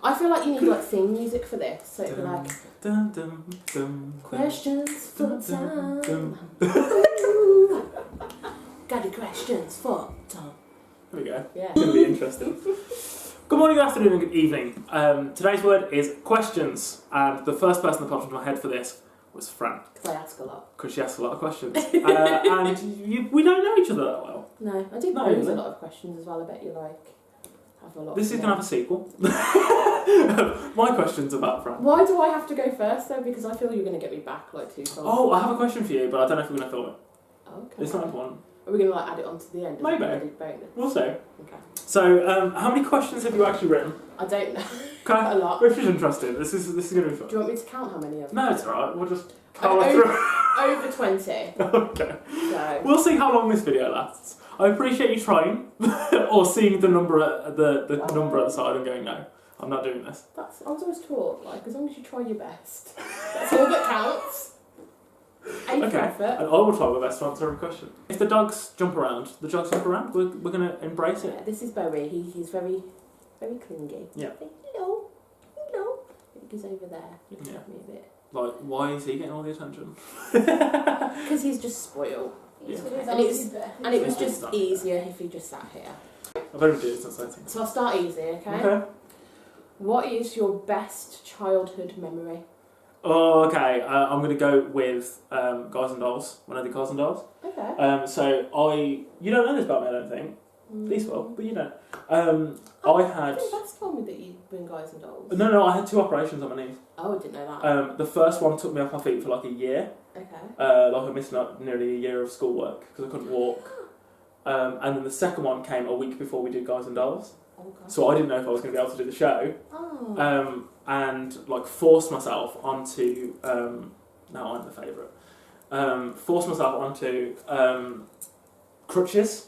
I feel like you need like theme music for this, so it'd be like Dum, dum, dum, questions for Tom. Got any questions for Tom? There we go. Yeah. It's going to be interesting. Good morning, good afternoon, and good evening. Today's word is questions, and the first person that popped into my head for this was Fran. Because I ask a lot. Because she asks a lot of questions. And we don't know each other that well. No, I do No, pose really. a lot of questions as well. I bet you like have a lot. This is going to have a sequel. My question's about Fran. Why do I have to go first though? Because I feel you're going to get me back like 2 times. Oh, I have a question for you, but I don't know if we're going to film it. Okay. It's not important. Are we going to like add it on to the end? Maybe. Bonus? We'll see. Okay. So, how many questions have you actually written? I don't know. Okay. A lot. Which is interesting. This is going to be fun. Do you want me to count how many of them? No, it's alright. We'll just power through. Over 20. Okay. So. We'll see how long this video lasts. I appreciate you trying, or seeing the number at the number at the side and going, no, I'm not doing this. I was always taught, like, as long as you try your best, that's all that counts. Aim for Okay, effort. and I will try my best to answer every question. If the dogs jump around, we're going to embrace it. Yeah, this is Bowie. He's very, very clingy. Yeah. Like, hello. He goes over there. Looks Yeah. at me a bit. Like, why is he getting all the attention? Because he's just spoiled. Yeah. And it was just easier if he just sat here. I've only been doing it since 13. So I'll start easy, okay? Okay. What is your best childhood memory? Oh, okay. I'm going to go with Guys and Dolls, when I did Guys and Dolls. Okay. You don't know this about me, I don't think. Please will, but you don't. I had... think that's told me that you've been Guys and Dolls. No, I had 2 operations on my knees. Oh, I didn't know that. The first one took me off my feet for like a year. Okay. Like I missed nearly a year of schoolwork because I couldn't walk. And then the second one came a week before we did Guys and Dolls. Oh, God. So I didn't know if I was going to be able to do the show. Oh. And like forced myself onto... now I'm the favourite. Forced myself onto crutches.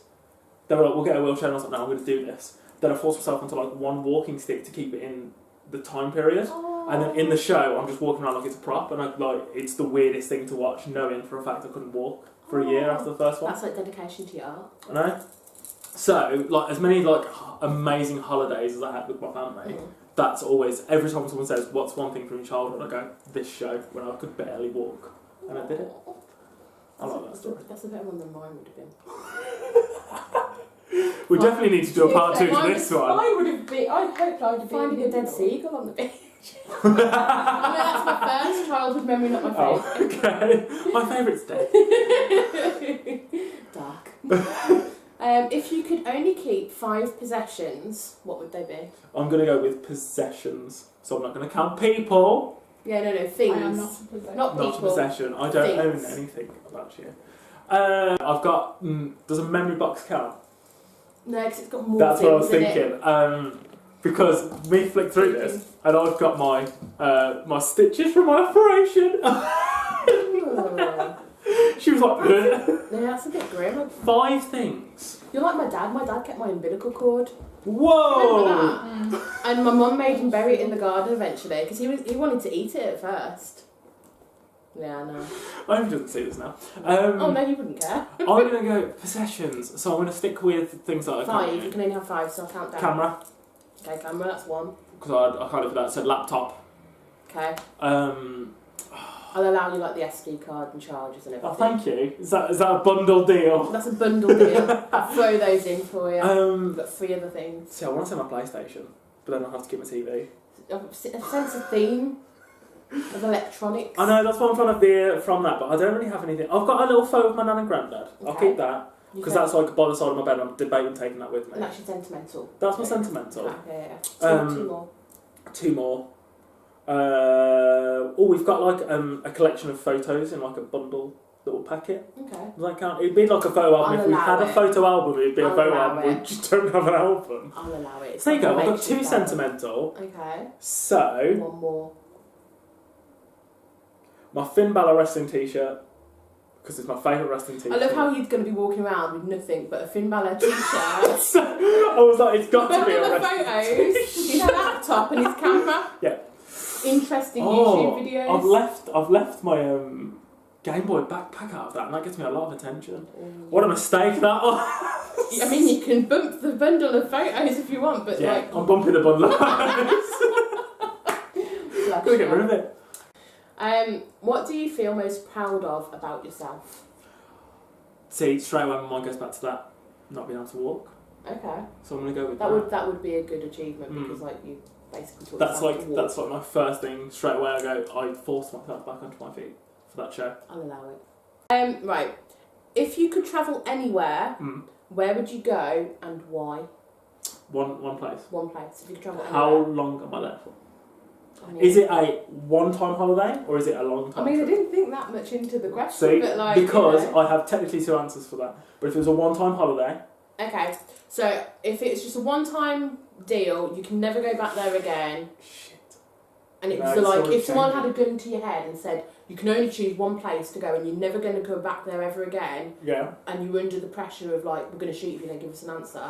They were like, we'll get a wheelchair, and I was like, no, I'm going to do this. Then I forced myself onto like one walking stick to keep it in the time period. Oh. And then in the show, I'm just walking around like it's a prop, and it's the weirdest thing to watch, knowing for a fact I couldn't walk for a year after the first one. That's like dedication to your art. I know. So, like, as many like amazing holidays as I had with my family, that's always, every time someone says, what's one thing from your childhood, I go, this show, when I could barely walk. And I did it. I like that story. That's a better one than mine would have been. We definitely need to do a part 2 to this one. Mine would have been, I hoped I would have finding a dead seagull on the beach. I mean, that's my first childhood memory, not my favourite. Oh, okay. My favourite's dead. Dark. If you could only keep 5 possessions, what would they be? I'm going to go with possessions, so I'm not going to count people. Yeah, no, things. I am not a possession. Not people. Not a possession. I don't own Things. anything about you. I've got... does a memory box count? No, because it's got more That's things what I was in thinking. Because we flicked through this, and I've got my my stitches from my operation. it. Oh. She was like, Yeah, that's a bit grim. 5 things. You're like my dad. My dad kept my umbilical cord. Whoa! Remember that? And my mum made him bury it in the garden eventually because he wanted to eat it at first. Yeah, I know. I hope he doesn't see this now. Oh no, he wouldn't care. I'm going to go possessions, so I'm going to stick with things that I 5. can't You do. can only have 5, so I'll count down. Camera, Okay, camera. That's 1. because I can't live without. So laptop. Okay. I'll allow you like the SD card and chargers and everything. Oh, thank you. Is that a bundle deal? That's a bundle deal. I'll throw those in for you. I've got 3 other things. See, I want to say my PlayStation, but then I'll have to keep my TV. A sense of theme of electronics. I know, that's what I'm trying to veer from that, but I don't really have anything. I've got a little photo of my nan and granddad. I'll Okay. keep that, You because can- that's like by the side of my bed, I'm debating taking that with me. And that's your sentimental. That's my Okay. sentimental. Okay, yeah. 2 more. 2 more. We've got like a collection of photos in like a bundle little packet. Okay. Does that count? It'd be like a photo album. I'll If we allow had a it. photo album, it'd be a I'll photo allow album. We it. just don't have an album. I'll allow it. So there you go, I've got Makes 2 you better. sentimental. Okay. So, 1 more. my Finn Balor wrestling t-shirt, because it's my favourite wrestling t-shirt. I love how he's going to be walking around with nothing but a Finn Balor t-shirt. So, I was like, it's got to be a the wrestling photos, his laptop and his camera. Yeah. Interesting YouTube videos. I've left my Game Boy backpack out of that, and that gets me a lot of attention. What a mistake that was. I mean, you can bump the bundle of photos if you want, but Yeah, like... I'm bumping the bundle. Gotta get rid of it. What do you feel most proud of about yourself? See, straight away my mind goes back to that, not being able to walk. Okay. So I'm gonna go with that. That would be a good achievement because like you basically taught yourself to walk. That's like my first thing. Straight away I forced myself back onto my feet for that show. I'll allow it. Right. If you could travel anywhere, where would you go and why? One place. One place. If you could travel anywhere. How long am I there for? I mean, Is it a one-time holiday or is it a long time? I mean, trip? I didn't think that much into the question, See, but like because you know. I have technically two answers for that. But if it was a one-time holiday, Okay, so if it's just a one-time deal, you can never go back there again. shit. And it No, was it's like already if someone had changing. a gun to your head and said you can only choose one place to go and you're never going to go back there ever again, Yeah. and you were under the pressure of like we're going to shoot if you don't give us an answer,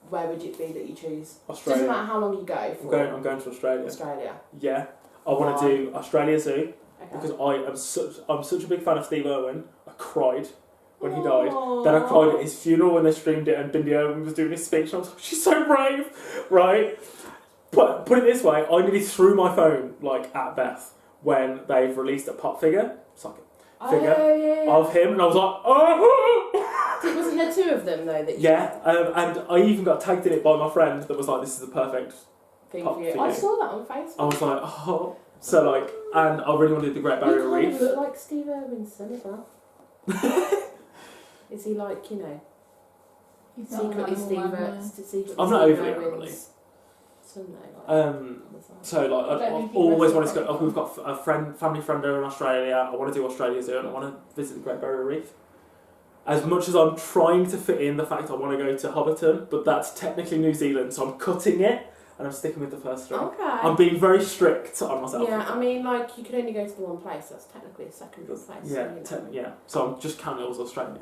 where would it be that you choose? Australia. Doesn't matter how long you go for. I'm going to Australia. Australia. Yeah. I want to Why? do Australia Zoo Okay. because I'm such a big fan of Steve Irwin. I cried when he died. Aww. Then I cried at his funeral when they streamed it and Bindi Irwin was doing his speech and I was like, she's so brave, right? But put it this way, I nearly threw my phone like at Beth when they've released a pop figure. It's like figure yeah. of him and I was like, oh! Wasn't there two of them though that you Yeah, and I even got tagged in it by my friend that was like, this is the perfect thing pop for you? for I you. saw that on Facebook. I was like, oh. So like, and I really wanted the Great You Barrier kind Reef. of look like Steve Irwin's son as well. Is he like, you know, He's not secretly an Steve animal man, no. secretly I'm not Steve overly Irwin's Emily. son though, like, on the side. So like, I don't I've think he always was wanted to go. very We've got a family friend over in Australia. I want to do Australia Zoo and I want to visit the Great Barrier Reef. As much as I'm trying to fit in the fact I want to go to Hobbiton, but that's technically New Zealand, so I'm cutting it and I'm sticking with the first three. Okay. I'm being very strict on myself. Yeah, I mean, like, you could only go to the one place. That's technically a secondary place. Yeah, so, you know. yeah. So I'm just counting it as Australia.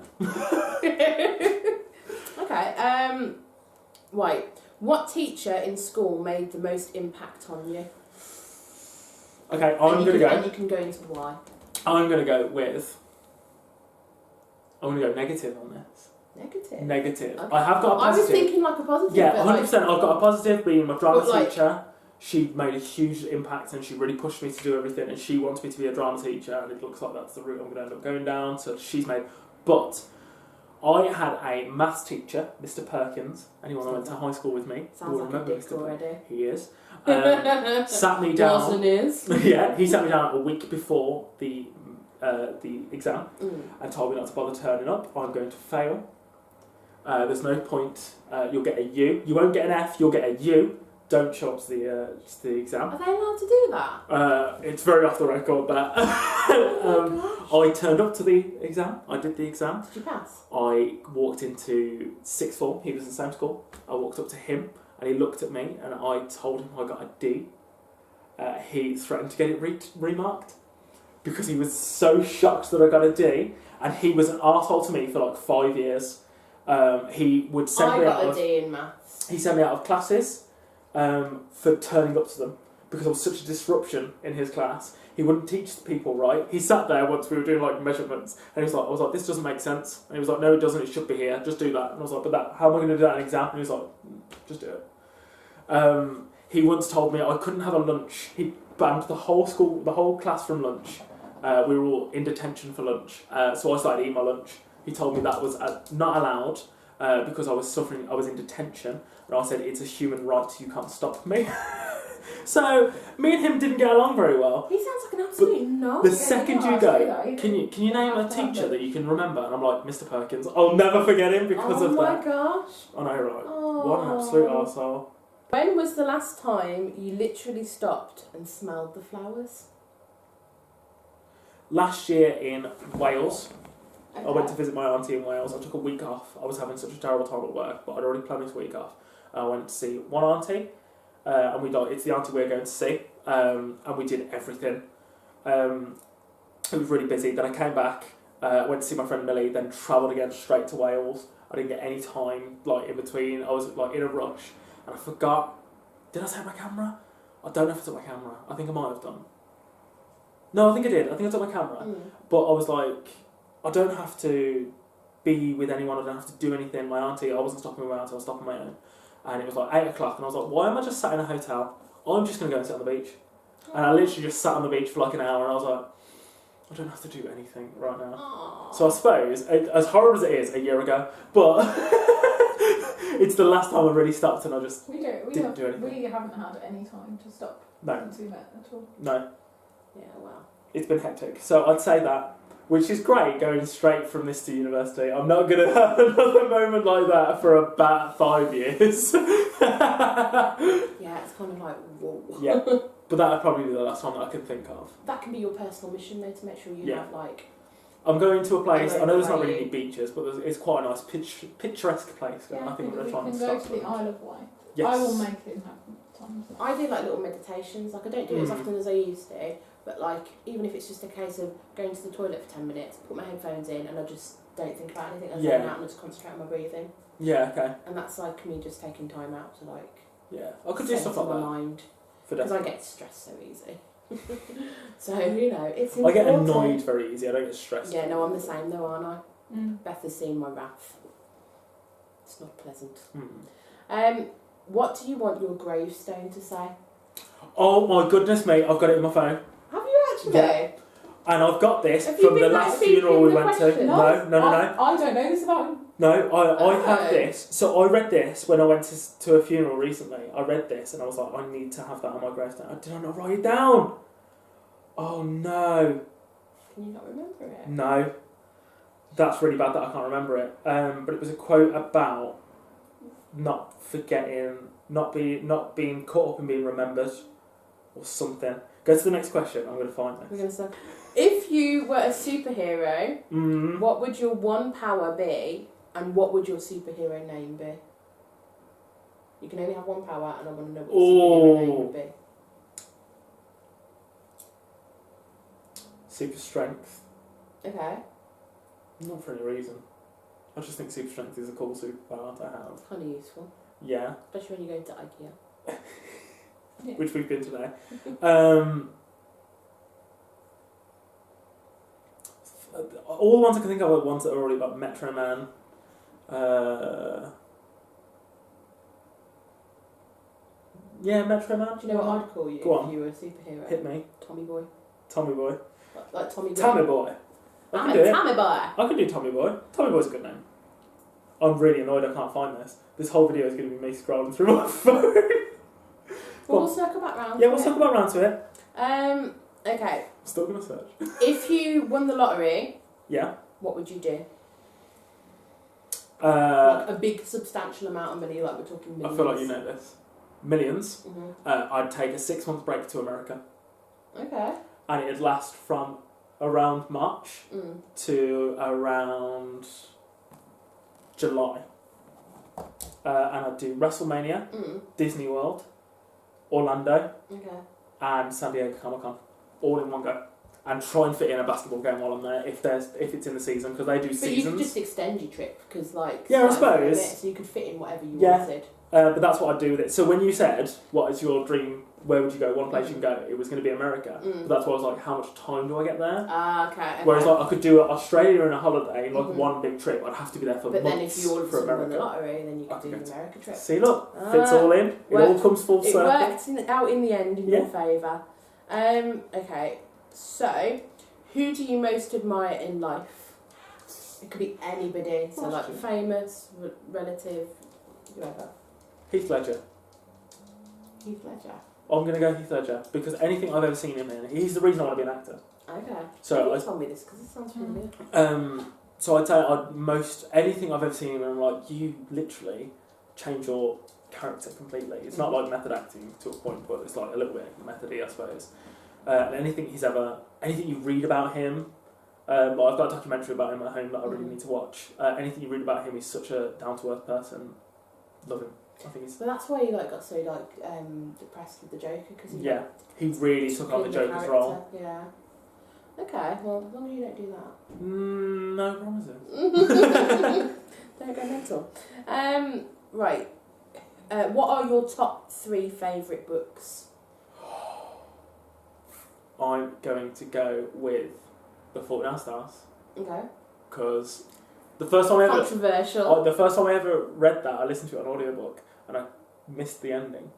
Okay. Right. What teacher in school made the most impact on you? Okay, And you can go into why. I'm gonna go with. I'm gonna go negative on this. Negative. Negative. Okay. I have got a I was positive. thinking like a positive. Yeah, but 100%. I've got a positive being my drama But, like- teacher. She made a huge impact and she really pushed me to do everything and she wants me to be a drama teacher and it looks like that's the route I'm going to end up going down. So she's made. But I had a maths teacher, Mr. Perkins. Anyone that went to high school with me Sounds will like a remember dick Mr. already. He is. Sat me down. Dawson is. Yeah, he sat me down a week before the exam Mm. and told me not to bother turning up. I'm going to fail. There's no point. You'll get a U. You won't get an F. You'll get a U. Don't show up to the exam. Are they allowed to do that? It's very off the record, but Oh my I turned up to the exam. I did the exam. gosh. Did you pass? I walked into sixth form. He was in the same school. I walked up to him and he looked at me and I told him I got a D. He threatened to get it remarked because he was so shocked that I got a D, and he was an arsehole to me for like 5 years. He would send I me out got a of D in maths. he sent me out of classes for turning up to them because I was such a disruption in his class. He wouldn't teach people right. He sat there once we were doing like measurements and he was like, I was like, this doesn't make sense. And he was like, no, it doesn't. It should be here. Just do that. And I was like, but that, how am I going to do that in an exam? And he was like, just do it. He once told me I couldn't have a lunch. He banned the whole school, the whole class from lunch. We were all in detention for lunch. So I started eating my lunch. He told me that was not allowed because I was suffering. I was in detention. And I said, it's a human right. You can't stop me. So me and him didn't get along very well. He sounds like an absolute no. The second you go, can you name a teacher that you can remember? And I'm like, Mr. Perkins. I'll never forget him because of Oh my that. gosh. I know, right? Oh. What an absolute arsehole. When was the last time you literally stopped and smelled the flowers? Last year in Wales, Okay. I went to visit my auntie in Wales. I took a week off. I was having such a terrible time at work, but I'd already planned this week off. I went to see one auntie, and it's the auntie we're going to see, and we did everything. It was really busy. Then I came back, went to see my friend Millie, then travelled again straight to Wales. I didn't get any time like in between. I was like in a rush, and I forgot. Did I take my camera? I don't know if I took my camera. I think I might have done. No, I think I did. I think I took my camera. Mm. But I was like, I don't have to be with anyone. I don't have to do anything. My auntie, I wasn't stopping with my auntie. I was stopping my own. And it was like 8 o'clock, and I was like, why am I just sat in a hotel? I'm just going to go and sit on the beach. And I literally just sat on the beach for like an hour, and I was like, I don't have to do anything right now. Aww. So I suppose, as horrible as it is, a year ago, but it's the last time I really stopped, and I just We didn't do anything. We haven't had any time to stop No, since we met at all. no, Yeah, wow. it's been hectic. So I'd say that, which is great, going straight from this to university. I'm not going to have another moment like that for about 5 years. Yeah, it's kind of like, whoa. Yeah, but that would probably be the last one that I can think of. That can be your personal mission, though, to make sure you Yeah. have, like... I'm going to a place, I know there's not Right. really any beaches, but it's quite a nice picturesque place. And I think I'm going to try and we stop. can go to the Isle of Wight. Yes. I will make it happen. Time. I do, like, little meditations. Like, I don't do it as Mm. often as I used to, but, like, even if it's just a case of going to the toilet for 10 minutes, put my headphones in, and I just don't think about anything. I zone Yeah. out and I just concentrate on my breathing. Yeah, okay. And that's, like, me just taking time out to, like... Yeah, I could do stuff center like my that. mind. For Because I definitely. get stressed so easy. So, you know, it's I important. get annoyed very easy, I don't get stressed. Yeah, no, I'm the same though, aren't I? Mm. Beth has seen my wrath. It's not pleasant. Hmm. What do you want your gravestone to say? Oh my goodness me, I've got it in my phone. Have you actually? Yeah. And I've got this Have you from the been last speaking funeral we the went to. question? No. I don't know this about him. No, I have Oh. this. So I read this when I went to a funeral recently. I read this and I was like, I need to have that on my gravestone. Did I not write it down? Oh no. Can you not remember it? No. That's really bad that I can't remember it. But it was a quote about not forgetting, not being caught up in being remembered or something. Go to the next question, I'm going to find We're this. going to say, if you were a superhero, Mm. what would your one power be, and what would your superhero name be? You can only have one power, and I want to know what your superhero name would be. Super strength. Okay, Not for any reason. I just think super strength is a cool superpower to have. kind of useful, Yeah, especially when you go to IKEA. which we've been today. All the ones I can think of are ones that are already got Metro Man. Yeah, Metro Man. Do you know what I'd call you Go on. if you were a superhero? Hit me. Tommy Boy. Tommy Boy. Like Tommy Boy. Tommy Boy. I I'm can do a it. Tommy Boy. I can do Tommy Boy. Tommy Boy's a good name. I'm really annoyed I can't find this. This whole video is going to be me scrolling through my phone. Well, we'll circle back round. Yeah, to we'll it. talk about round to it. Okay. Still going to search. If you won the lottery, Yeah. what would you do? Uh, Like a big, substantial amount of money, like we're talking I millions. feel like you know this. Millions. Hmm. I'd take a 6-month break to America. Okay. And it'd last from around March Mm. to around July. And I'd do WrestleMania, Mm. Disney World, Orlando, Okay. and San Diego Comic-Con, all in one go. And try and fit in a basketball game while I'm there if it's in the season, because they do But you seasons. could just extend your trip because, like, Yeah, I it's like suppose. so you could fit in whatever you Yeah. wanted. But that's what I'd do with it. So when you said, what is your dream, where would you go, one place you can go, it was going to be America. Mm. But that's why I was like, how much time do I get there? Ah, okay. Whereas like I could do Australia in a holiday, like Mhm. one big trip. I'd have to be there for but months then if you all of a for sudden won the America. lottery, then you could do Okay. the America trip. See, look, fits all in. It all worked- comes full It circle. worked out in the end in your Yeah. favour. Okay, so who do you most admire in life? It could be anybody, so like Question. famous, relative, whoever. Heath Ledger. Heath Ledger. I'm going to go Heath Ledger because anything I've ever seen him in, he's the reason I want to be an actor. Okay. So you told me this because it sounds familiar. So I'd say anything I've ever seen him in, I'm like, you literally change your character completely. It's not like method acting to a point, but it's like a little bit methody, I suppose. And anything you read about him, I've got a documentary about him at home that I really need to watch. Anything you read about him, he's such a down-to-earth person. Love him. I think he's... But that's why you got so depressed with the Joker because Yeah, he really took on the Joker's role. Yeah. Okay, well, as long as you don't do that. No promises. Don't go mental. Right. What are your top 3 favourite books? I'm going to go with The Fault in Our Stars Okay. because the first time I ever Controversial. read that, I listened to it on audiobook and I missed the ending.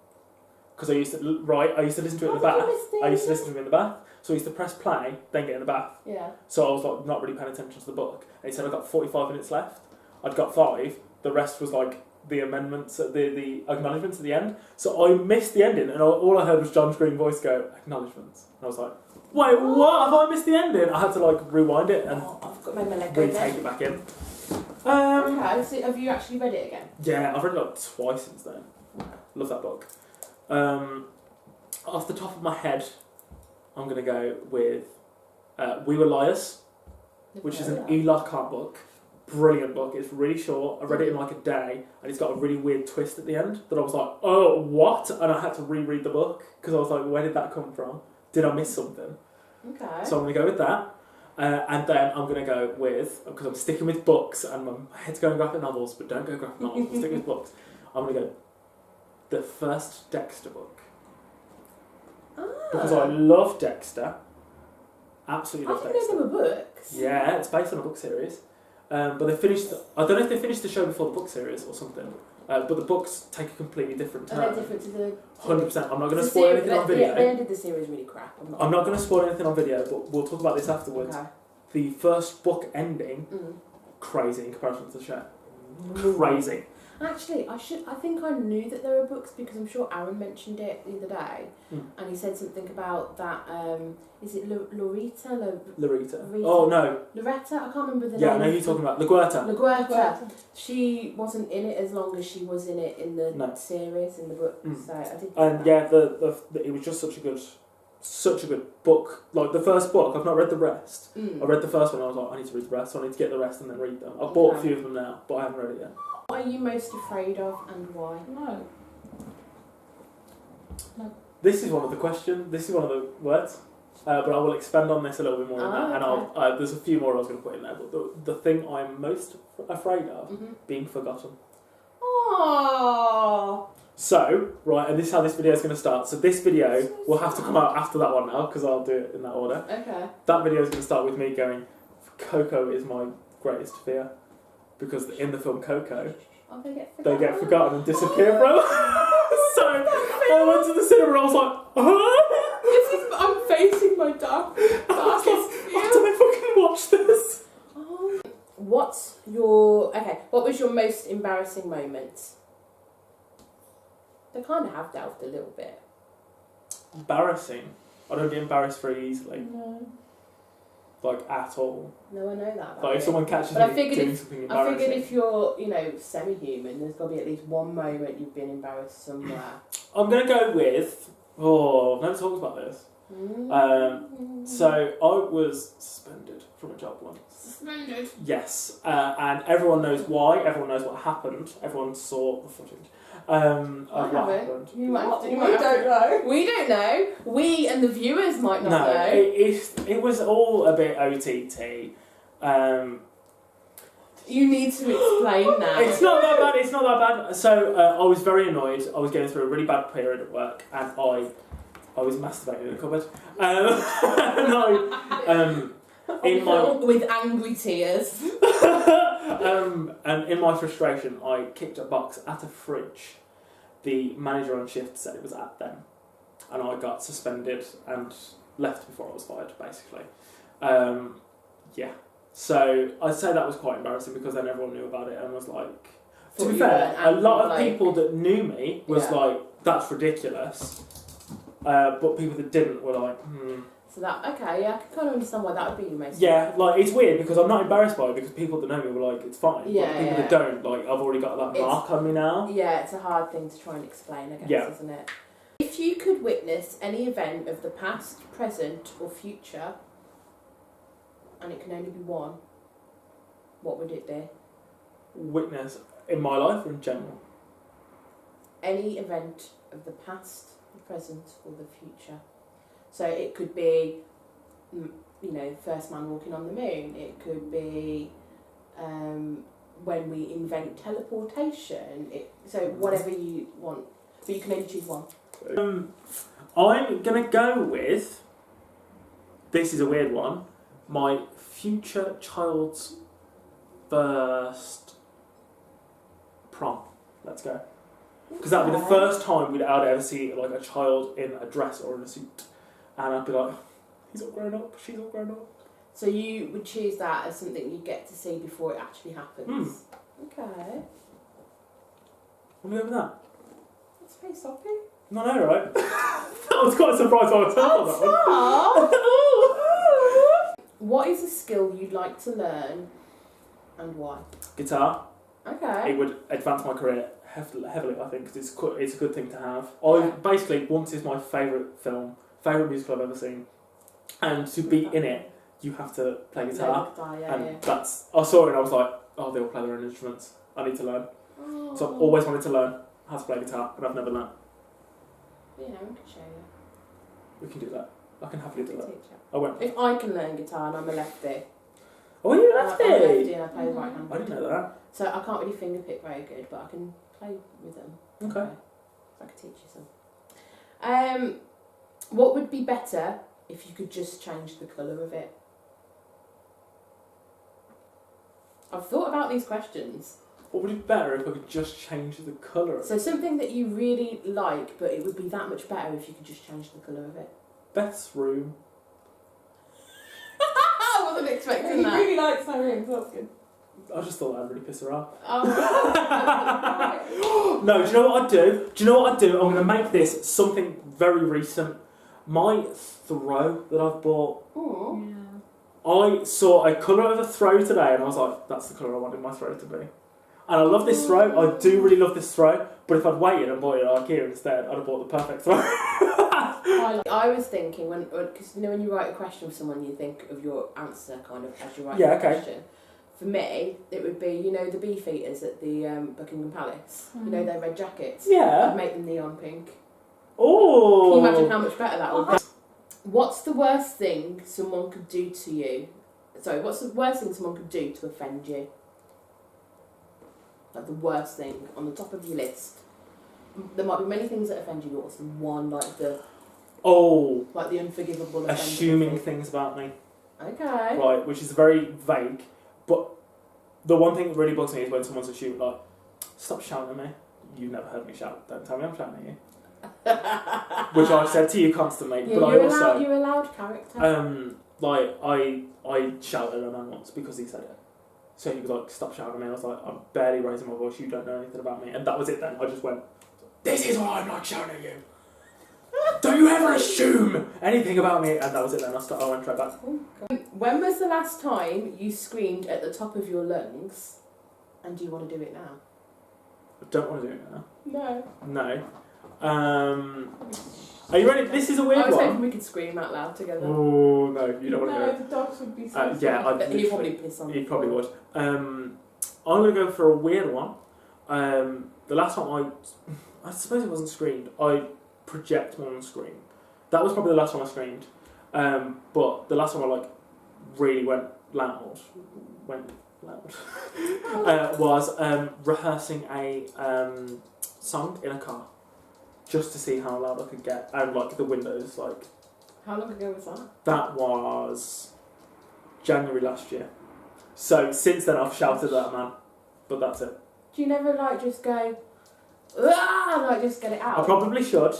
because I used to listen to it in the How did bath. you miss the I used to ending? listen to it in the bath. So I used to press play, then get in the bath. Yeah. So I was like not really paying attention to the book. And he said I got 45 minutes left. I'd got 5. The rest was like the amendments, the acknowledgements at the end. So I missed the ending, and all I heard was John's green voice go acknowledgements. And I was like, wait, what? Have I missed the ending? I had to like rewind it and I've got my leg go retake there. it back in. Okay, so have you actually read it again? Yeah, I've read it like twice since then. Love that book. Off the top of my head, I'm gonna go with We Were Liars, which is an E. Lockhart book. Brilliant book. It's really short. I read it in like a day, and it's got a really weird twist at the end that I was like, oh, what? And I had to reread the book because I was like, where did that come from? Did I miss something? Okay. So I'm going to go with that. And then I'm going to go with, because I'm sticking with books and my head's going graphic novels, but don't go graphic novels, I'm sticking with books. I'm going to go the first Dexter book. Because I love Dexter. Absolutely I love didn't Dexter. know there were books. Yeah, it's based on a book series. But they finished, I don't know if they finished the show before the book series or something. But the books take a completely different turn. Are they different to the... 100%. I'm not going to The spoil series- anything on the video. end of the series really crap. I'm not going to spoil anything on video, but we'll talk about this afterwards. Okay. The first book ending, crazy in comparison to the show. Crazy. Actually, I think I knew that there were books because I'm sure Aaron mentioned it the other day, and he said something about that. Is it Loretta? Loretta. Rita. Oh no. Loretta? I can't remember the Yeah, I name. know who you're talking about. LaGuerta. LaGuerta. She wasn't in it as long as she was in it in the No. series, in the book. So I did. And yeah, it was just such a good book. Like the first book, I've not read the rest. I read the first one. I was like, I need to read the rest. So I need to get the rest and then read them. I've bought a few of them now, but I haven't read it yet. What are you most afraid of and why? No. This is one of the questions. This is one of the words. But I will expand on this a little bit more in that, and okay. there's a few more I was going to put in there. But the thing I'm most afraid of being forgotten. Oh. So right, and this is how this video is going to start. So this video will have to come out after that one now because I'll do it in that order. Okay. That video is going to start with me going, Coco is my greatest fear, because in the film Coco, Oh, they get they forgotten. get forgotten and disappear, bro. So I went to the cinema and I was like, I'm facing my darkest why fear. did I fucking watch this? What was your most embarrassing moment? They kind of have delved a little bit. Embarrassing. I don't get embarrassed very easily, No. like at all. No, I know that. about Like if you. someone catches But I me figured doing if- something I embarrassing. figured if you're, semi-human, there's got to be at least one moment you've been embarrassed somewhere. I'm gonna go with. Oh, I've never talked about this. So I was suspended from a job once. Suspended. Yes, and everyone knows why. Everyone knows what happened. Everyone saw the footage of what haven't. happened. You might have to. We You might have don't to. know. We don't know. We and the viewers might not No, know. it was all a bit OTT. You need to explain now. It's not that bad. It's not that bad. So I was very annoyed. I was going through a really bad period at work, and I was masturbating in the cupboard. In my with angry tears. and in my frustration, I kicked a box at a fridge. The manager on shift said it was at them, and I got suspended and left before I was fired, basically. Yeah. So I'd say that was quite embarrassing because then everyone knew about it and was like, to Thought be you fair, were a lot of angry, people that knew me was Yeah. like, that's ridiculous. But people that didn't were like, So that I can kind of understand why that would be your most. Yeah, like it's weird because I'm not embarrassed by it because people that know me were like, it's fine. Yeah, but the people that don't, like, I've already got that mark on me now. Yeah, it's a hard thing to try and explain, I guess, Yeah. isn't it? If you could witness any event of the past, present, or future, and it can only be one, what would it be? Witness in my life or in general? Any event of the past, the present, or the future. So it could be, first man walking on the moon. It could be when we invent teleportation. So whatever you want. But you can only choose one. I'm going to go with, this is a weird one, my future child's first prom. Let's go. Because that would be the Okay. first time I'd ever see like a child in a dress or in a suit, and I'd be like, he's all grown up, she's all grown up. So you would choose that as something you get to see before it actually happens. Okay. What do we go with that? That's very soppy. No, no, right? I was quite surprised by myself on that one. Oh, what is a skill you'd like to learn and why? Guitar. Okay. It would advance my career heavily, I think, because it's a good thing to have. Yeah. Basically, Once is my favourite musical I've ever seen, and to be in it, you have to play guitar. Yeah, And I saw it and I was like, oh, they all play their own instruments. I need to learn. Oh. So I've always wanted to learn how to play guitar, but I've never learned. Yeah, we can show you. We can do that. I can happily do Can that. teach you. I won't. If I can learn guitar and I'm a lefty. Oh, you I'm a lefty? lefty and I play right hand. I didn't know that. So I can't really finger pick very good, but I can play with them. Okay. So I could teach you some. What would be better if you could just change the colour of it? I've thought about these questions. What would be better if I could just change the colour of it? So something that you really like, but it would be that much better if you could just change the colour of it. Beth's room. I wasn't expecting He that. really likes my room, so that's good. I just thought that'd really piss her off. Oh. No, do you know what I'd do? I'm going to make this something very recent. My throw that I've bought, Oh. Yeah. I saw a colour of the throw today and I was like, that's the colour I wanted my throw to be. And I love this throw, I do really love this throw, but if I'd waited and bought it at IKEA instead, I'd have bought the perfect throw. I was thinking because when you write a question for someone, you think of your answer kind of as you write Yeah, the okay. question. For me, it would be the beefeaters at the Buckingham Palace. Mm. Their red jackets. Yeah. I'd make them neon pink. Oh. Can you imagine how much better that would be? What's the worst thing someone could do to you? Sorry, what's the worst thing someone could do to offend you? Like the worst thing on the top of your list. There might be many things that offend you, but what's the one like the unforgivable? Assuming offensive things about me. thing? Okay. Right, which is very vague, but the one thing that really bugs me is when someone's assuming, like, stop shouting at me. You've never heard me shout. Don't tell me I'm shouting at you. Which I've said to you constantly, Yeah, but I also you're allowed character. like I shouted at a man once because he said it. So he was like, stop shouting at me. I was like, I'm barely raising my voice. You don't know anything about me. And that was it. Then I just went, this is why I'm not shouting at you. Don't you ever assume anything about me. And that was it. Then I went straight back. When was the last time you screamed at the top of your lungs? And do you want to do it now? I don't want to do it now. No. No. Are you ready? This is a weird I was hoping one. we could scream out loud together. Oh no, you don't want to do No, it. the dogs would be so Yeah, sad. I'd But he'd literally- probably piss on He the probably floor. would. I'm going to go for a weird one. The last time I suppose it wasn't screamed. I project more than scream. That was probably the last time I screamed. But the last time I really went loud, was rehearsing a song in a car, just to see how loud I could get, and the windows How long ago was that? That was January last year. So since then I've shouted at a man, but that's it. Do you never just go, ah, just get it out? I probably should.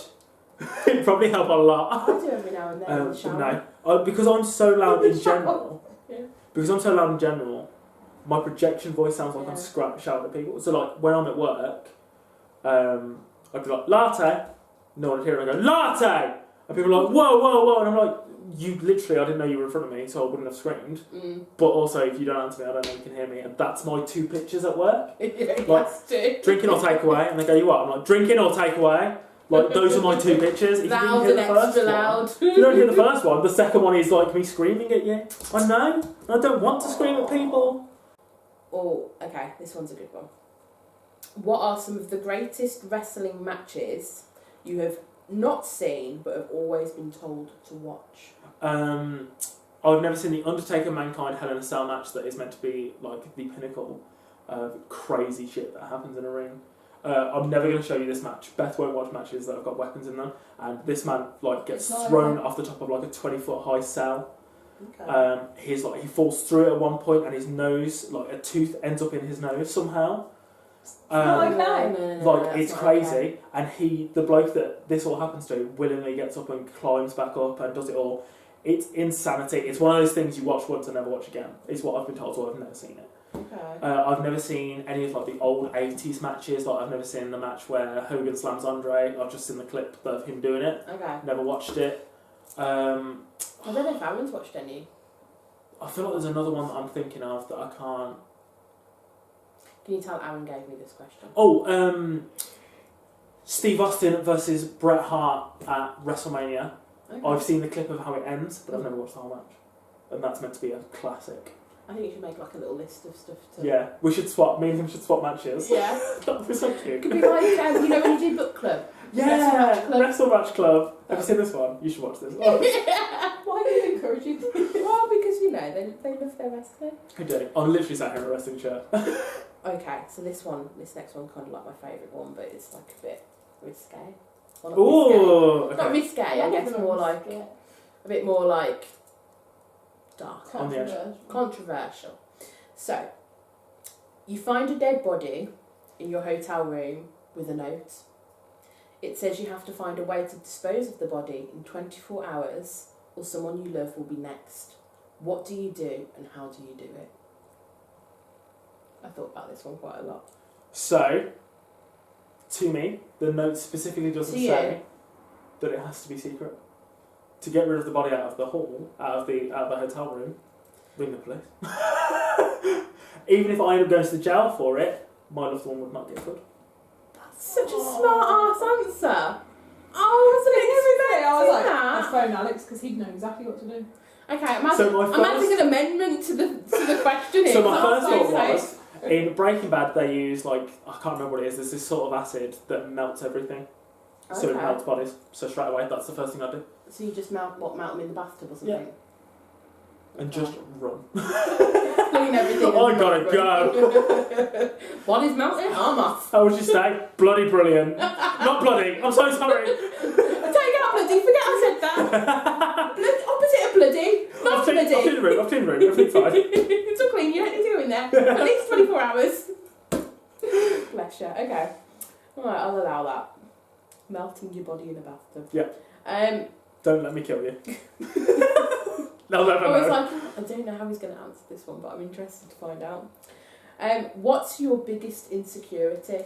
It'd probably help a lot. I do every now and then in the But shower. no, because I'm so loud in Shower. general. Yeah. Because I'm so loud in general, my projection voice sounds like Yeah. I'm shouting at people. So when I'm at work, I'd be like, latte. No one would hear it. I go, latte! And people are like, whoa, whoa, whoa. And I'm like, you literally, I didn't know you were in front of me, so I wouldn't have screamed. Mm. But also, if you don't answer me, I don't know you can hear me. And that's my two pitches at work. It Like, has to. Drinking or takeaway. And they go, you what? I'm like, drinking or takeaway. Those are my two pitches. If you Loud didn't and hear the extra first loud. one, if you don't hear the first one, the second one is me screaming at you. I know. I don't want to scream at people. Oh, okay, this one's a good one. What are some of the greatest wrestling matches you have not seen but have always been told to watch? I've never seen the Undertaker Mankind Hell in a Cell match that is meant to be the pinnacle of crazy shit that happens in a ring. I'm never going to show you this match. Beth won't watch matches that have got weapons in them, and this man gets It's not thrown okay. off the top of a 20-foot high cell. Okay. He falls through it at one point, and his nose, a tooth, ends up in his nose somehow. Okay. No, Like, that's it's not crazy, okay. and the bloke that this all happens to willingly gets up and climbs back up and does it all. It's insanity. It's one of those things you watch once and never watch again, is what I've been told, so I've never seen it. Okay. I've never seen any of like the old 80s matches, like I've never seen the match where Hogan slams Andre, I've just seen the clip of him doing it, Okay. never watched it. I don't know if Aaron's watched any. I feel like there's another one that I'm thinking of that I can't... Can you tell Aaron gave me this question? Oh, Steve Austin versus Bret Hart at WrestleMania. Okay. I've seen the clip of how it ends, but I've never watched the whole match. And that's meant to be a classic. I think you should make like a little list of stuff to... Yeah, we should swap, me and him should swap matches. Yeah. That would be so cute. Could be like, you know when you do book club? Yeah, Wrestle Match Club. Wrestle Match Club. Have you seen this one? You should watch this. Why do you encourage you to Well, because, you know, they love their wrestling. I do. I'm literally sat here in a wrestling shirt. Okay, so this next one, kind of like my favourite one, but it's like a bit risque. Well, not Ooh, risque. Not okay. risque, I guess more like, a bit more like dark. On the edge. Controversial. So, you find a dead body in your hotel room with a note. It says you have to find a way to dispose of the body in 24 hours or someone you love will be next. What do you do and how do you do it? I thought about this one quite a lot. So, to me, the note specifically doesn't To you? say that it has to be secret. To get rid of the body out of the hall, out of the hotel room, ring the police. Even if I end up going to the jail for it, my loved one would not get good. That's such a smart ass answer. Oh, I wasn't expecting I was like, that. I'd phone Alex because he'd know exactly what to do. Okay, I'm So adding, my I'm adding an amendment to the question here. So my That's first what thought I was, in Breaking Bad they use, like, I can't remember what it is, there's this sort of acid that melts everything. say. So it Okay. melts bodies. So straight away, that's the first thing I do. So you just melt them in the bathtub or something? And just run. Clean everything. I gotta go. Body's melting, I'm off. How would you say? Bloody brilliant. Not bloody, I'm so sorry. Take out bloody, forget I said that. Opposite of bloody, not I've cleaned bloody. the room, everything's fine. It's all clean, you don't need to go in there. At least 24 hours. Bless you. Okay. Alright, I'll allow that. Melting your body in a bathtub. Yeah. Don't let me kill you. They'll never I was know. like, I don't know how he's going to answer this one, but I'm interested to find out. What's your biggest insecurity?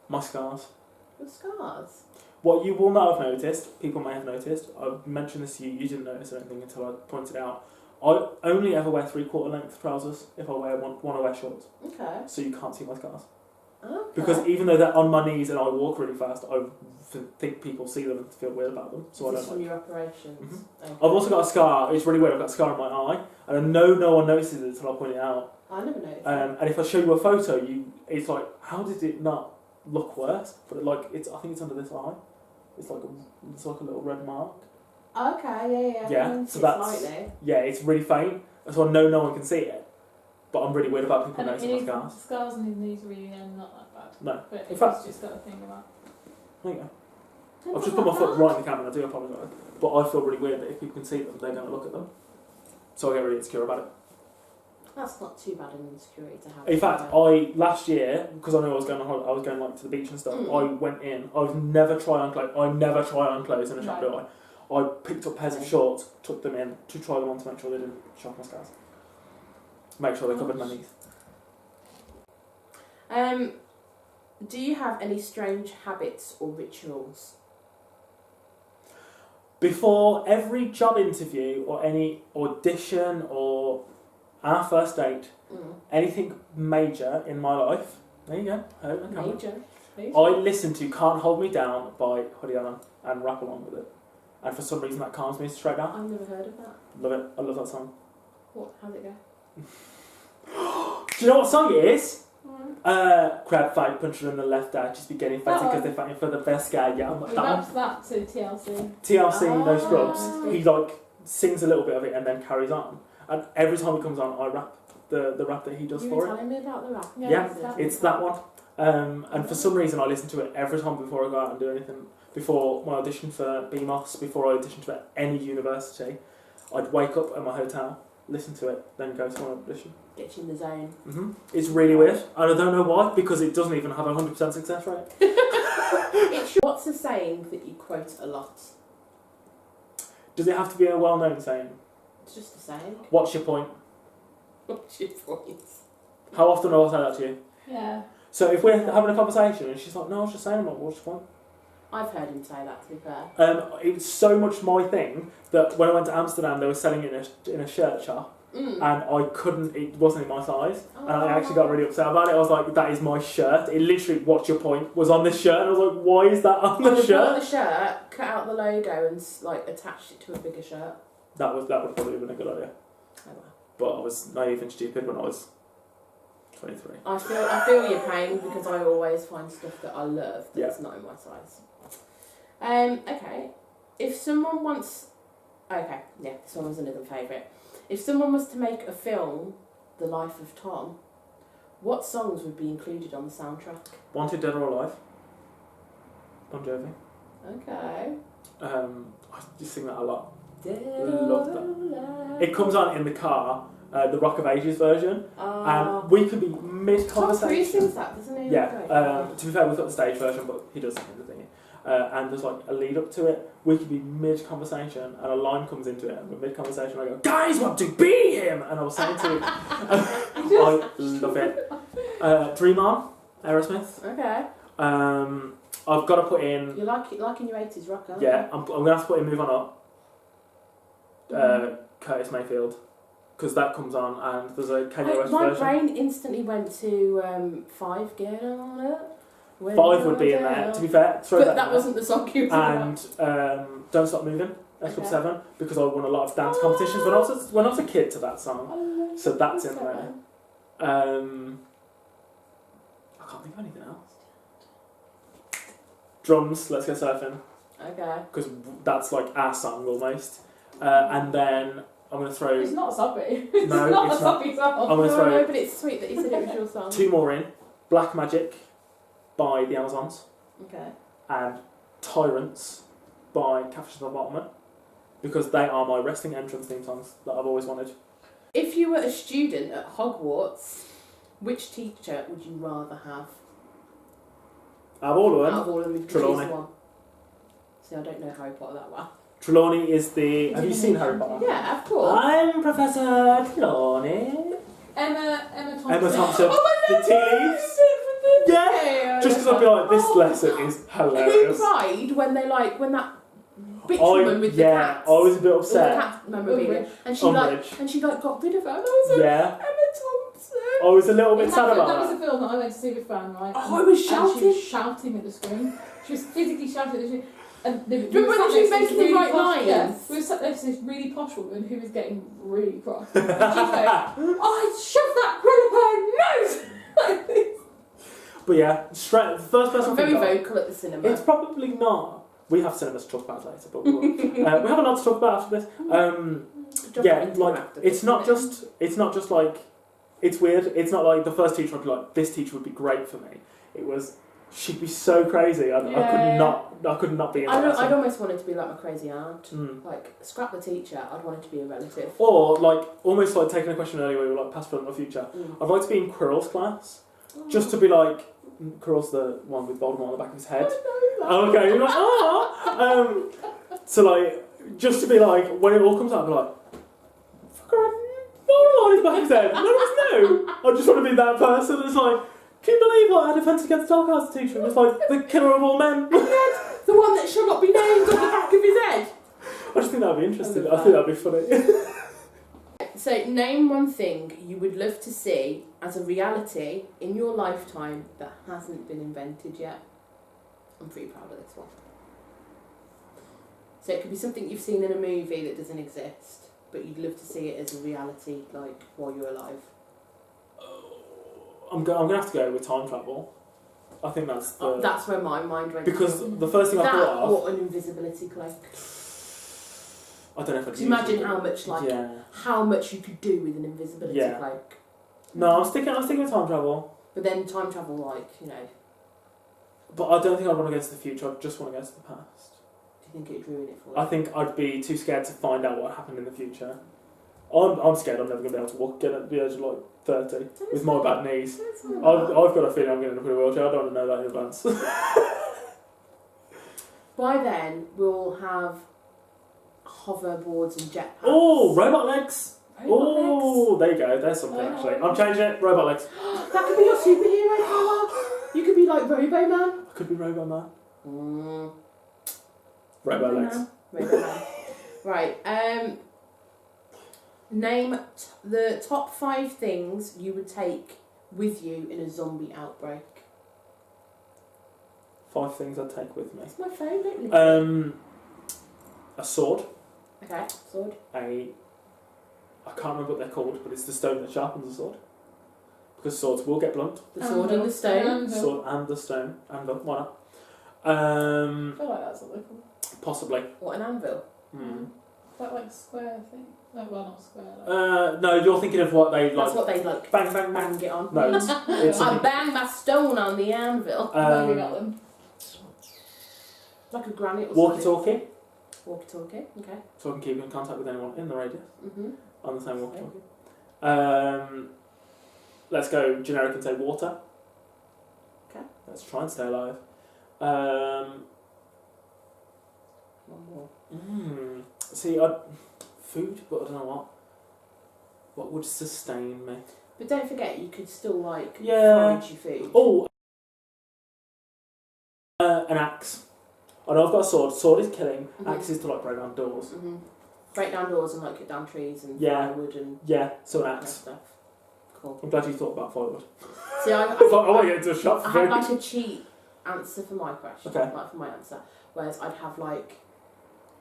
My scars. Your scars. What you will not have noticed, people may have noticed, I've mentioned this to you, you didn't notice anything until I pointed out. I only ever wear 3/4 length trousers if I want to wear shorts. Okay. So you can't see my scars. Okay. Because even though they're on my knees and I walk really fast, I think people see them and feel weird about them. So I Is don't this from like. your operations? Mhm. Okay. I've also got a scar, it's really weird, I've got a scar in my eye, and I know no one notices it until I point it out. I never noticed. And if I show you a photo, it's like, how did it not look worse? But I think it's under this eye. It's like a little red mark. Okay, yeah. Yeah, I can so see it that's- slightly. Yeah, it's really faint, so I know no one can see it. But I'm really weird about people And noticing my his scars. scars and his knees really are not that bad. No. But In he's fact- just got a thing about. There you go. I've just put my foot right in the camera, I do apologise. But I feel really weird that if people can see them, they're going to look at them. So I get really insecure about it. That's not too bad an insecurity to have. In fact, last year, because I knew I was going like to the beach and stuff, Mm. I went in, I never try on clothes in a shop, do I? I picked up pairs of shorts, took them in to try them on to make sure they didn't shock my scars. Make sure they covered my knees. Do you have any strange habits or rituals? Before every job interview or any audition or our first date, anything major in my life, there you go, hold the camera. Major. Please. I listen to Can't Hold Me Down by Hoodie Allen and rap along with it. And for some reason that calms me straight down. I've never heard of that. Love it. I love that song. What? How's it go? Do you know what song it is? Crab fight, puncher in the left eye, just be getting fighting because they're fighting for the best guy. Yeah, I'm like, We that one. mapped that to TLC. TLC, No Scrubs. Ah. He sings a little bit of it and then carries on. And every time he comes on, I rap the rap that he does You for were it. telling me about the rap. Yeah, It's that one. And for some reason, I listen to it every time before I go out and do anything. Before my audition for BMOS, before I auditioned for any university, I'd wake up at my hotel listen to it, then go to an audition. Get you in the zone. It's really weird, and I don't know why, because it doesn't even have a 100% success rate. What's a saying that you quote a lot? Does it have to be a well-known saying? It's just a saying. What's your point? What's your point? How often do I say that to you? Yeah. So if we're having a conversation and she's like, no, I was just saying, I'm like, what's your point? I've heard him say that, to be fair. It's so much my thing that when I went to Amsterdam, they were selling it in a shirt shop, and I couldn't. It wasn't in my size, and I actually got really upset about it. I was like, "That is my shirt." It literally, "What's your point?" was on this shirt, and I was like, "Why is that on the shirt?" The shirt, cut out the logo, and like attached it to a bigger shirt. That would probably have been a good idea. Oh well. But I was naive and stupid when I was 23. I feel your pain because I always find stuff that I love that's not in my size. Okay. If someone wants... Okay, yeah, this one was another favourite. If someone was to make a film, The Life of Tom, what songs would be included on the soundtrack? Wanted Dead or Alive. Bon Jovi. Okay. I just sing that a lot. Dead Love that. or alive. It comes on in the car, the Rock of Ages version, and we can be mid-conversation. Tom Cruise sings that, doesn't he? Yeah, Okay. to be fair, we've got the stage version, but he does sing the thing. And there's like a lead up to it. We could be mid-conversation, and a line comes into it, and we're mid-conversation, I go, "Guys want to be him!" And I was saying to him, I love it. Dream On, Aerosmith. Okay. I've got to put in... You're liking your 80s rock, aren't Yeah, I'm going to have to put in Move On Up. Curtis Mayfield. Because that comes on, and there's a Kanye West my version. brain instantly went to 5 Get On It. 5 would be in there, to be fair. But that wasn't the song you were And Don't Stop Moving, Club 7, because I won a lot of dance competitions when I was a kid to that song. So that's in there. I can't think of anything else. Drums, Let's Go Surfing, Okay. because that's like our song almost. And then I'm going to throw... It's not a subby. No, it's not it's a not. subby song. I'm going to throw No, but it's sweet that you said it was your song. 2 more in. Black Magic by the Amazons. Okay. And Tyrants by Catfish and Bottlemen, because they are my wrestling entrance theme songs that I've always wanted. If you were a student at Hogwarts, which teacher would you rather have? Out of all of Out of them, all of them, if you Trelawney. choose one. See, I don't know Harry Potter that well. Trelawney is the... Have you seen Harry Potter? Yeah, of course. I'm Professor Trelawney. Emma Thompson. Emma Thompson. The tea leaves. Yeah. Just because I'd be like, this lesson is Who hilarious. cried when that bitch woman with the cats? I was a bit All the upset. cat memorabilia. Umbridge. And she got rid of her. And I was like, Yeah. Emma Thompson. I was a little bit sad That about was that. a film that I went to see with Fran, right? Oh, I was And she shouting. was shouting at the screen. She was physically shouting at the screen. And Do you remember when she was making the right lines? Yeah, we were sat next to this really posh woman who was getting really cross. And she's like, "I shoved that quill up her nose!" But yeah, the first person I'm I very think of- vocal at the cinema. It's probably not. We have cinemas to talk about later, but we will. We have a lot to talk about after this. Yeah, like it's not just like it's weird. It's not like the first teacher I'd be like, this teacher would be great for me. It was she'd be so crazy. I could not be in that. I'd almost want it to be like my crazy aunt. Mm. Like scrap the teacher. I'd want it to be a relative. Or like almost like taking a question earlier where we were like past, present, or future. Mm. I'd like to be in Quirrell's class, just to be like Quirrell's the one with Voldemort on the back of his head. Oh, okay, you're like, so like, just to be like, when it all comes out, I'll be like, fucker, Voldemort on his back of his head. No, I just want to be that person that's like, can you believe what our Defence Against Dark Arts teacher was like the killer of all men? The one that shall not be named on the back of his head. I just think that'd be interesting. I think that'd be funny. So, name one thing you would love to see as a reality in your lifetime that hasn't been invented yet. I'm pretty proud of this one. So it could be something you've seen in a movie that doesn't exist, but you'd love to see it as a reality, like while you're alive. I'm gonna have to go with time travel. I think that's the... That's where my mind went. Because to. the first thing I That thought of... or an invisibility cloak. I don't know if I'd Because use imagine it. how much Yeah. how much you could do with an invisibility Yeah. cloak. No, I'm sticking with time travel. But then time travel, like, you know, But I don't think I'd want to go to the future. I just want to go to the past. do you think it'd ruin it for you? I think I'd be too scared to find out what happened in the future. I'm scared I'm never going to be able to walk again at the age of like 30 with my bad knees. I've got a feeling I'm going to end up in a wheelchair. I don't want to know that in advance. By then, we'll have hoverboards and jetpacks. Oh, robot legs. Robot Oh, there you go. There's something actually. I'm changing it. Robot legs. That could be your superhero power. You could be like Robo Man. I could be Robot Man. Mm. Robot legs. Robo Man. Right. Name the top 5 things you would take with you in a zombie outbreak. 5 things I'd take with me. It's my favourite. A sword. Okay, sword. I can't remember what they're called, but it's the stone that sharpens the sword. Because swords will get blunt. The sword and the stone. Sword and the stone. Anvil. Why not? I feel like that's what they're called. Possibly. What, an anvil? Hmm. Is that like square thing? No, well, not square. Like... No, you're thinking of what they like. That's what they like. Bang, bang, bang. Bang it on. No, it's I something. bang my stone on the anvil. Where we got them? Like a granite or Walkie-talkie, Walkie-talkie. Okay. so I can keep in contact with anyone in the radius Mhm. on the same walkie-talkie. Let's go generic and say water. Okay. Let's try and stay alive. One more. See, food, but I don't know what. What would sustain me? But don't forget, you could still like Yeah. forage your food. Oh, an axe. I know I've got a sword. Sword is killing. Mhm. Axe is to like break down doors. Mhm. Break down doors and like cut down trees and Yeah. firewood and Yeah, so an that kind of axe. stuff. Cool. I'm glad you thought about firewood. See, I want to get into a shop I for had food. like a cheat answer for my question. Okay. Like for my answer, whereas I'd have like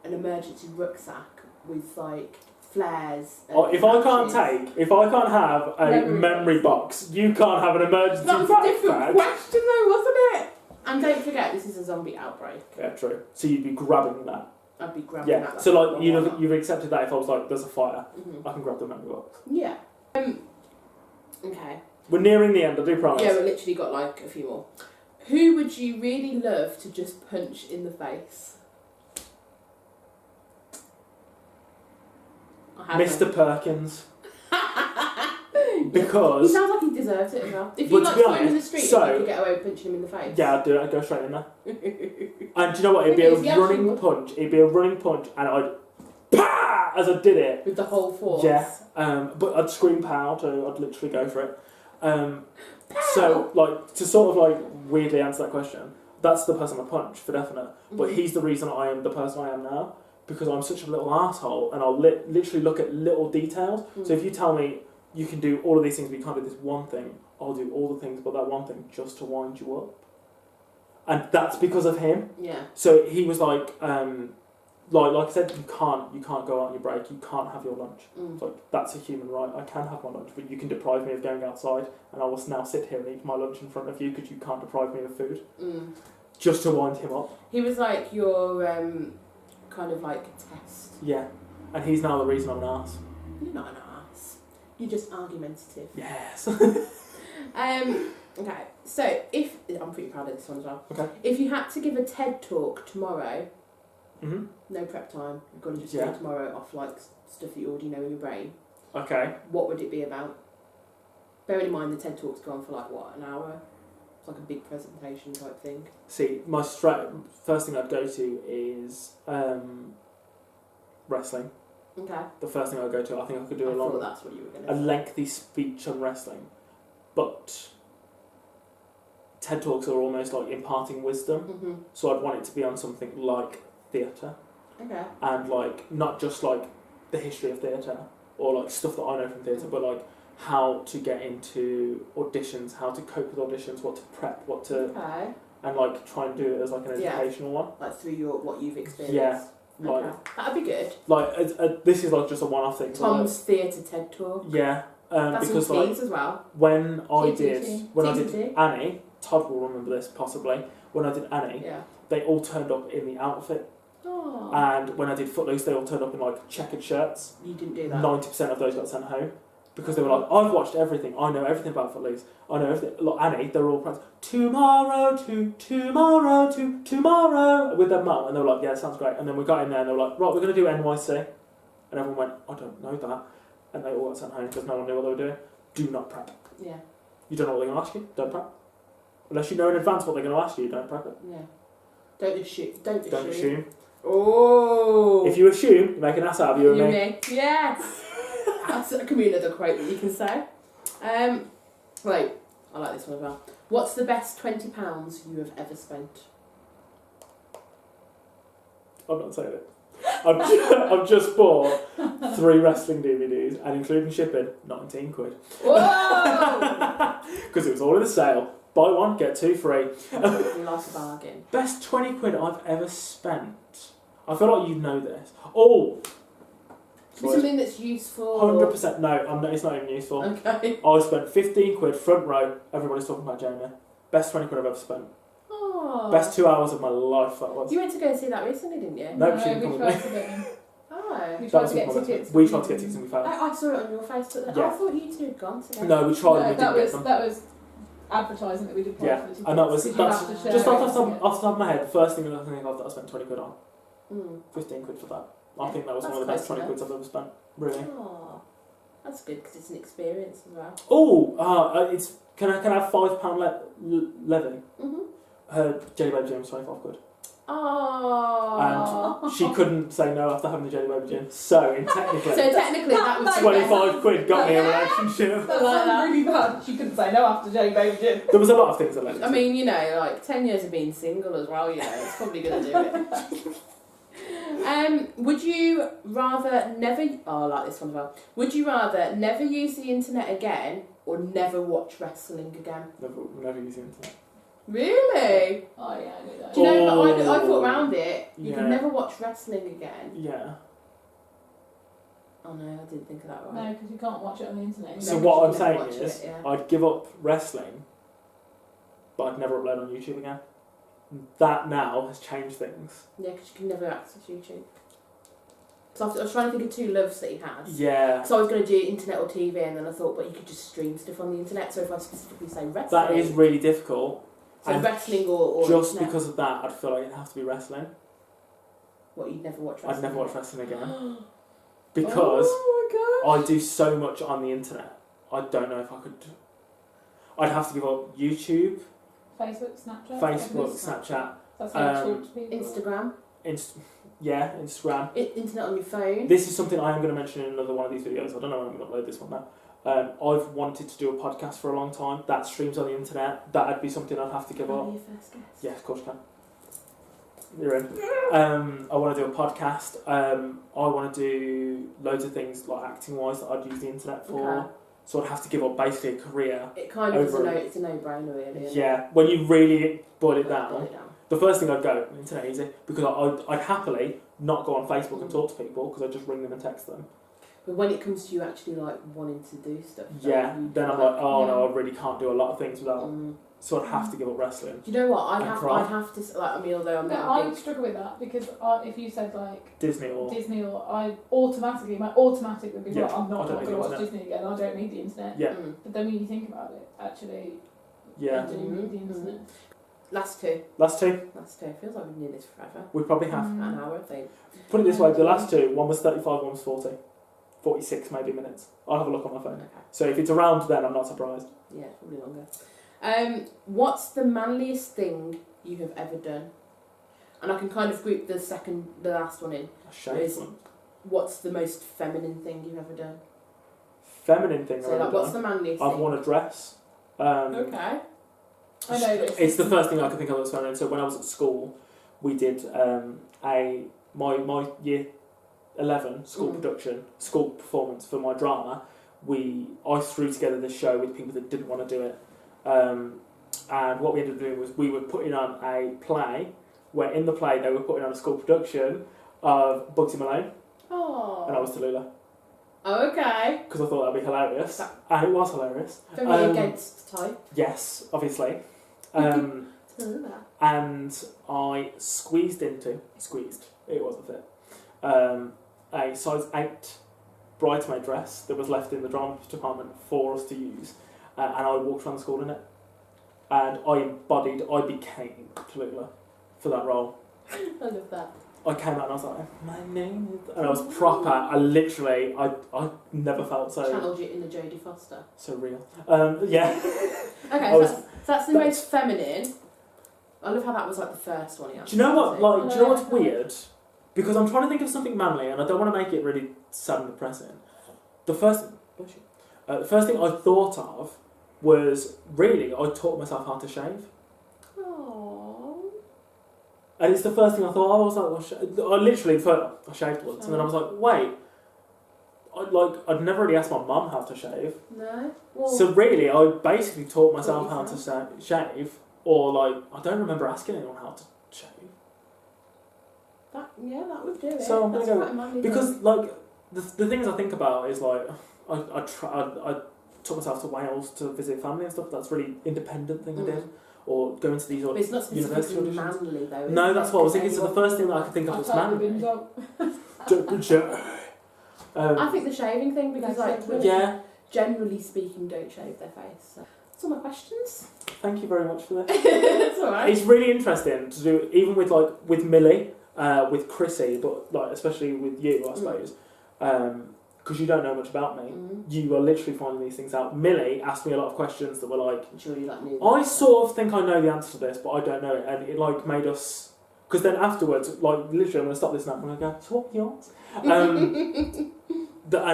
an emergency rucksack with like flares. and Oh, if I can't matches. if I can't have a memory box, you can't have an emergency That was a different backpack. question though, wasn't it? And don't forget, this is a zombie outbreak. Yeah, true. So you'd be grabbing that. I'd be grabbing Yeah. that. So like you've accepted that if I was like, there's a fire, Mhm. I can grab the memory box. Yeah. Okay. We're nearing the end. I do promise. Yeah, we literally got like a few more. Who would you really love to just punch in the face? I have Mr. Perkins. He Because sounds like he deserves it as well. If But you to like be saw him in the honest, street so- and you could get away with punching him in the face. yeah, I'd do it. I'd go straight in there. And do you know what? It'd be Maybe it's the a running actual- punch. It'd be a running punch, and I'd PAH! As I did it. With the whole force. Yeah. But I'd scream pow too. I'd literally go for it. So like to sort of like weirdly answer that question, that's the person I punch for definite. But Mhm. he's the reason I am the person I am now because I'm such a little asshole, and I'll literally look at little details. So if you tell me you can do all of these things, but you can't do this one thing, I'll do all the things but that one thing just to wind you up. And that's because of him. Yeah. So he was like I said, you can't go out on your break, you can't have your lunch. It's like, that's a human right, I can have my lunch, but you can deprive me of going outside, and I will now sit here and eat my lunch in front of you because you can't deprive me of food. Just to wind him up. He was like your kind of like test. Yeah. And he's now the reason I'm an arse. You're not an ass. You're just argumentative. Yes. Okay, so if I'm pretty proud of this one as well. Okay. If you had to give a TED talk tomorrow, Mm-hmm. no prep time, you're going to just Yeah. do tomorrow off like stuff that you already know in your brain. Okay. What would it be about? Bearing in mind the TED talks go on for like what, an hour? It's like a big presentation type thing. See, my first thing I'd go to is wrestling. Okay. The first thing I'd go to, I think I could do I a thought that's what you were going to a say. lengthy speech on wrestling, but TED Talks are almost like imparting wisdom, Mm-hmm. so I'd want it to be on something like theatre, Okay. and like not just like the history of theatre or like stuff that I know from theatre, but like how to get into auditions, how to cope with auditions, what to prep, what to, Okay. and like try and do it as like an Yeah. educational one. Like through what you've experienced. Yeah. Like, Okay. That'd be good. this is like just a one-off thing. Tom's theatre TED talk. Yeah, That's because some like fees as well. when I TTT. did TTT. Annie, Todd will remember this possibly. When I did Annie, Yeah. they all turned up in the outfit, Oh. and when I did Footloose, they all turned up in like checkered shirts. You didn't do that. 90% of those got sent home because they were like, "I've watched everything. I know everything about Footloose. I know everything." Like Annie, they're all friends. Tomorrow to tomorrow with their mum, and they were like, "Yeah, sounds great." And then we got in there, and they were like, "Right, we're gonna do NYC," and everyone went, "I don't know that." and they all got sent home because no one knew what they were doing. Do not prep. Yeah. You don't know what they're going to ask you, don't prep. Unless you know in advance what they're going to ask you, don't prep it. Yeah. Don't assume. Don't Assume. Oh. If you assume, you make an ass out of you and me. Yes. That's a another quote that you can say. Right. I like this one as well. What's the best £20 you have ever spent? I'm not saying it. I've just bought 3 wrestling DVDs and including shipping, £19. Whoa! Because it was all in the sale. Buy one, get 2 free. You lost a bargain. Best £20 I've ever spent. I feel like you know this. Oh! Something that's useful. 100%. No, it's not even useful. Okay. I spent £15 front row. Everybody's talking about Jamie. Best £20 I've ever spent. Oh. Best 2 hours of my life that was. You went to go and see that recently, didn't you? No, she didn't come we with tried me. to get in. Oh. We That tried was to get my best tickets. one. We tried to get tickets and we found. I saw it on your Facebook. Yeah. I thought you two had gone together. No, we tried and we that didn't was get them. that was advertising that we did. Yeah, for the tickets, and that was- because you that's have to share Just it, off the yeah. top of my head, the first thing that I think of that I spent £20 on. Mm. £15 for that. I think that was That's one of the best close £20 I've ever spent. Really. Oh. That's good because it's an experience as well. Oh, it's can I have £5 levy? Mhm. Her Jelly Baby Gin was £25. Oh. And she couldn't say no after having the Jelly Baby Gin. So technically, So technically that was £25 got me a relationship. That I like sounds that. really bad. She couldn't say no after Jelly Baby Gin. There was a lot of things that led to I mean, you know, like 10 years of being single as well, you know, it's probably going to do it. Would you rather never... Oh, I like this one as well. Would you rather never use the internet again or never watch wrestling again? never use the internet. Really? Oh yeah, I knew that. Do you know, Oh. I thought round it, you Yeah. can never watch wrestling again. Yeah. Oh no, I didn't think of that No, right. because you can't watch it on the internet. So No, what you I'm can saying watch is, it, yeah. I'd give up wrestling, but I'd never upload on YouTube again. That now has changed things. Yeah, because you can never access YouTube. So I was trying to think of 2 loves that he has. Yeah. So I was going to do internet or TV, and then I thought, but you could just stream stuff on the internet. So if I specifically say wrestling, That is really difficult. so and wrestling or Just internet, because of that, I'd feel like it'd have to be wrestling. what you'd never watch wrestling. I'd never watch wrestling again. Because oh my I do so much on the internet. I don't know if I could. I'd have to give up YouTube, Facebook, Snapchat. Facebook, everything. Snapchat, That's how you um, talk to people. Instagram, Instagram. internet on your phone. This is something I am going to mention in another one of these videos. I don't know when I'm going to upload this one now. I've wanted to do a podcast for a long time. That streams on the internet. That'd be something I'd have to give Can I up. be your first guest? Yeah, of course you can. You're in. I want to do a podcast. I want to do loads of things like acting wise that I'd use the internet for. Okay. So I'd have to give up basically a career. It kind of is Over- it's a no-brainer, really. isn't Yeah, when you really boil it it? down, Boil it down. the first thing I'd go, internet easy, because I'd happily not go on Facebook and talk to people because I'd just ring them and text them. But when it comes to you actually like wanting to do stuff, Yeah, you then I'm like, oh no, I really can't do a lot of things without. Mm. So I'd have to give up wrestling. Do you know what? And I'd cry. have to like. I mean, although I'm No, not a I big struggle with that because if you said like Disney or Disney or my automatic would be Yeah, right, I'm I not don't going need to watch internet. Disney again. I don't need the internet. yeah, Mm. But then when you think about it, actually, yeah. you do need the internet. Last two. Last two, Feels like we've been doing this forever. we probably have. Mm. An hour, I think. Put it this way: the last two, one was 35, one was 40, 46 maybe minutes. I'll have a look on my phone. Okay. So if it's around then, I'm not surprised. Yeah, probably longer. What's the manliest thing you have ever done? And I can kind of group the last one in. Shame. What's the most feminine thing you've ever done? Feminine thing So, I've like, ever what's done. the manliest I've thing? worn a dress. Okay. I know this. It's the first thing I can think of that's feminine. So when I was at school, we did my year 11 school production, school performance for my drama. I threw together this show with people that didn't want to do it. And what we ended up doing was we were putting on a play where in the play they were putting on a school production of Bugsy Malone Oh. and I was Tallulah Oh, okay. because I thought that'd be hilarious and it was hilarious. Very against type. Yes, obviously. Tallulah. And I squeezed, it wasn't fit, a size 8 bridesmaid dress that was left in the drama department for us to use, and I walked around the school in it, and I became Tallulah for that role. I love that. I came out and I was like, my name is... And I was proper, I never felt Channeled you in the Jodie Foster. so real. Yeah. Okay, so that's the most feminine. I love how that was like the first one he Do you know what, answered. do you know what's weird? Because I'm trying to think of something manly and I don't want to make it really sad and depressing. The first thing I thought of was, really, I taught myself how to shave. Aww. And it's the first thing I thought. I was like, I literally thought I shaved once, and then I was like, wait, I'd never really asked my mum how to shave. No. Well, So really, I basically taught myself Taught how to shave, or like I don't remember asking anyone how to shave. that would do it. So I'm That's gonna go- quite a manly Because thing. like the things I think about is like I took myself to Wales to visit family and stuff. That's a really independent thing I did. Or going to these But it's not university specifically auditions. manly though. No, is that's it? what I was thinking. Because So the first thing that I could think of I'll was take the manly. bins out. I think the shaving thing, because like Exactly. women, Yeah. generally speaking, don't shave their face. So. That's all my questions. Thank you very much for this. It's alright. It's really interesting to do, even with Millie, with Chrissy, but like especially with you, I suppose, because you don't know much about me. You are literally finding these things out. Millie asked me a lot of questions that were like, Sure you like new. I sort of think I know the answer to this, but I don't know it, and it like made us. Because then afterwards, like literally, I'm going to stop this now. I'm going to go. So what were yours? And I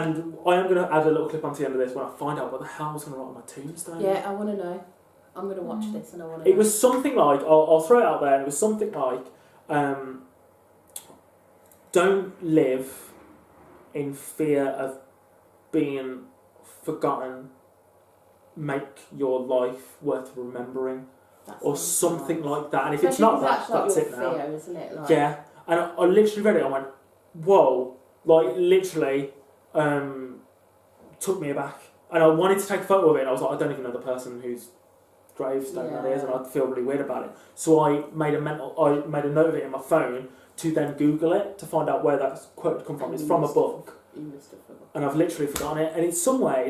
am going to add a little clip onto the end of this when I find out what the hell I was going to write on my tombstone. Yeah, I want to know. I'm going to watch this and I want to. It was something like, I'll throw it out there, and it was something like, don't live in fear of being forgotten, make your life worth remembering, or something like that. And if it's not that, that's it now. Fear, isn't it? Like, Yeah, and I literally read it, I went, whoa, like literally took me aback. And I wanted to take a photo of it, and I was like, I don't even know the person whose gravestone that is, and I feel really weird about it. So I made a note of it in my phone to then Google it to find out where that quote had come from. It's from a book, You must have forgotten. and I've literally forgotten it, and it's somewhere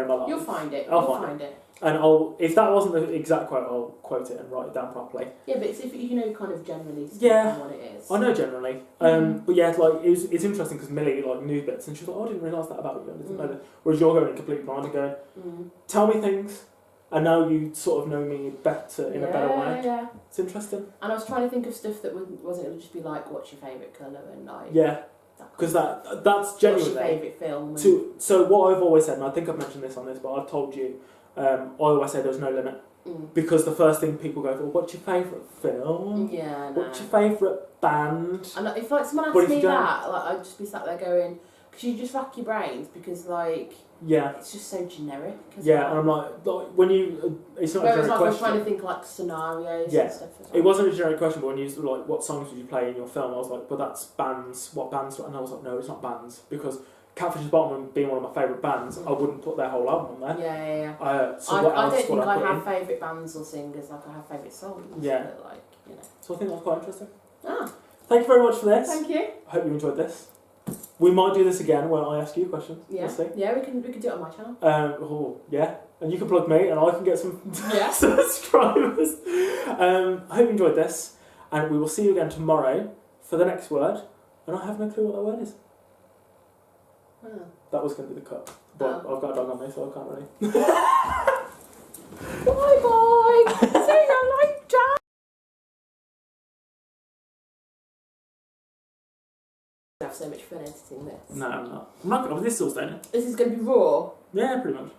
in my life. You'll find it. I'll You'll find find it. And if that wasn't the exact quote, I'll quote it and write it down properly. Yeah, but it's if you know kind of generally speaking Yeah. what it is. I know generally, but yeah, like it's interesting because Millie like knew bits, and she was like, "Oh, I didn't realise that about you. I didn't know that." Whereas you're going completely blind and going, "Tell me things," and now you sort of know me better in a better way. Yeah. It's interesting. And I was trying to think of stuff that wasn't. It would just be like, what's your favourite colour and like. Yeah, because that's What's genuinely. your favourite film? So what I've always said, and I think I've mentioned this on this, but I've told you, I always say there's no limit. Because the first thing people go for, what's your favourite film? Yeah, no. What's your favourite band? And if like someone But asked if me you don't- that, like I'd just be sat there going, because you just rack your brains because like Yeah. it's just so generic. As Yeah, well. and I'm like when you, it's not a Whereas generic like I was question. trying to think like scenarios Yeah. and stuff as well. It wasn't a generic question, but when you were like, what songs would you play in your film? I was like, well, that's bands. What bands? And I was like, no, it's not bands. Because Catfish's Bottom being one of my favourite bands, I wouldn't put their whole album on there. Yeah. So I what don't else think would I put have in? favourite bands or singers, like I have favourite songs. Yeah. But like, you know. So I think that's quite interesting. Ah, Thank you very much for this. thank you. I hope you enjoyed this. We might do this again when I ask you questions. Yeah. We'll see. Yeah, we can do it on my channel. Yeah. And you can plug me and I can get some Yeah. subscribers. I hope you enjoyed this. And we will see you again tomorrow for the next word. And I have no clue what that word is. Oh. That was going to be the cut. But I've got a dog on me, so I can't really. Bye bye. See you later. I have so much fun editing this. No, I'm not. I'm not. This is all staying in. This is going to be raw. Yeah, pretty much.